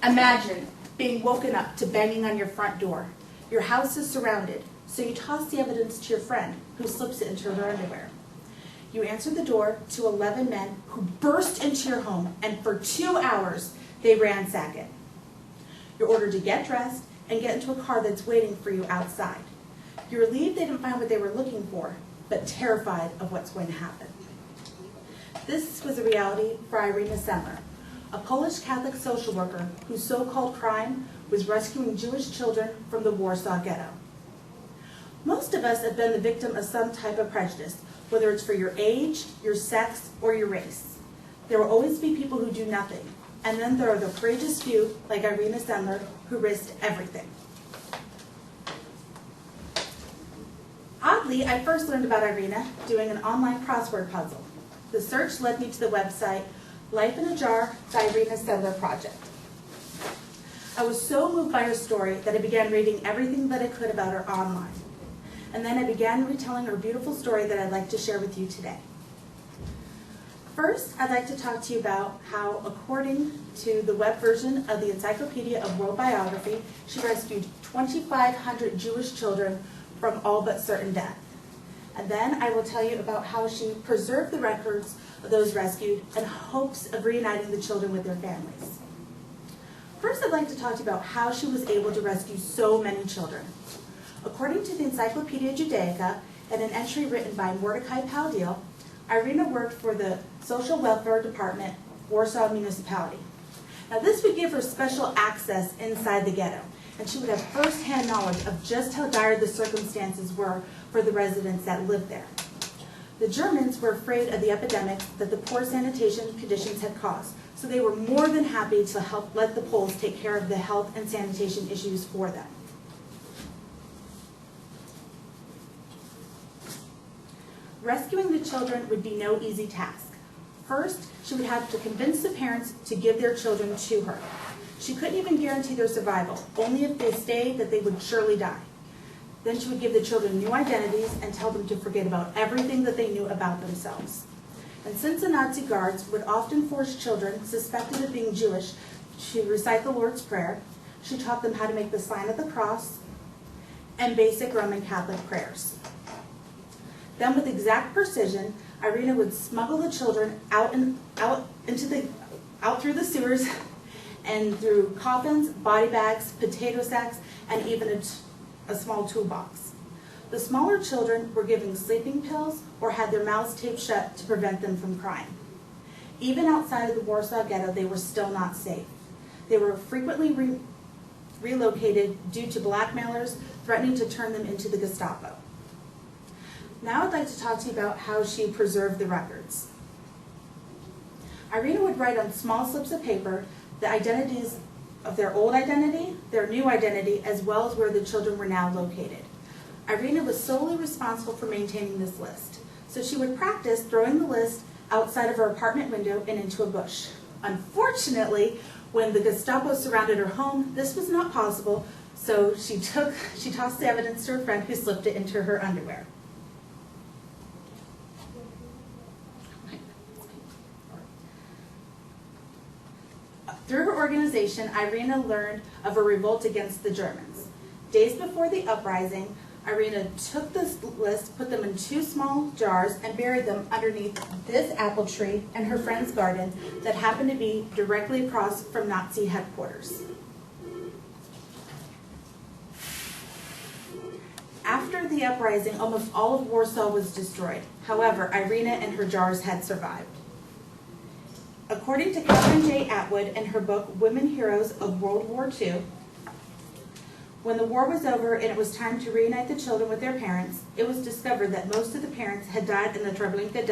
Imagine being woken up to banging on your front door. Your house is surrounded, so you toss the evidence to your friend, who slips it into her underwear. You answer the door to 11 men who burst into your home, and for 2 hours, they ransack it. You're ordered to get dressed and get into a car that's waiting for you outside. You're relieved they didn't find what they were looking for, but terrified of what's going to happen. This was a reality for Irene Sendler, a Polish Catholic social worker whose so-called crime was rescuing Jewish children from the Warsaw Ghetto. Most of us have been the victim of some type of prejudice, whether it's for your age, your sex, or your race. There will always be people who do nothing, and then there are the courageous few, like Irene Sendler, who risked everything. Oddly, I first learned about Irene doing an online crossword puzzle. The search led me to the website Life in a Jar, the Irene Sendler Project. I was so moved by her story that I began reading everything that I could about her online. And then I began retelling her beautiful story that I'd like to share with you today. First, I'd like to talk to you about how, according to the web version of the Encyclopedia of World Biography, she rescued 2,500 Jewish children from all but certain death. And then I will tell you about how she preserved the records of those rescued in hopes of reuniting the children with their families. First, I'd like to talk to you about how she was able to rescue so many children. According to the Encyclopedia Judaica and an entry written by Mordecai Paldiel, Irene worked for the Social Welfare Department, Warsaw Municipality. Now, this would give her special access inside the ghetto, and she would have first-hand knowledge of just how dire the circumstances were for the residents that lived there. The Germans were afraid of the epidemic that the poor sanitation conditions had caused, so they were more than happy to help let the Poles take care of the health and sanitation issues for them. Rescuing the children would be no easy task. First, she would have to convince the parents to give their children to her. She couldn't even guarantee their survival, only if they stayed that they would surely die. Then she would give the children new identities and tell them to forget about everything that they knew about themselves. And since the Nazi guards would often force children suspected of being Jewish to recite the Lord's Prayer, she taught them how to make the sign of the cross and basic Roman Catholic prayers. Then, with exact precision, Irene would smuggle the children out through the sewers and through coffins, body bags, potato sacks, and even a small toolbox. The smaller children were given sleeping pills or had their mouths taped shut to prevent them from crying. Even outside of the Warsaw Ghetto, they were still not safe. They were frequently relocated due to blackmailers threatening to turn them into the Gestapo. Now I'd like to talk to you about how she preserved the records. Irene would write on small slips of paper the identities of their old identity, their new identity, as well as where the children were now located. Irene was solely responsible for maintaining this list, so she would practice throwing the list outside of her apartment window and into a bush. Unfortunately, when the Gestapo surrounded her home, this was not possible, so she tossed the evidence to her friend, who slipped it into her underwear. Through her organization, Irene learned of a revolt against the Germans. Days before the uprising, Irene took this list, put them in 2 small jars, and buried them underneath this apple tree in her friend's garden that happened to be directly across from Nazi headquarters. After the uprising, almost all of Warsaw was destroyed. However, Irene and her jars had survived. According to Catherine J. Atwood in her book, Women Heroes of World War II, when the war was over and it was time to reunite the children with their parents, it was discovered that most of the parents had died in the Treblinka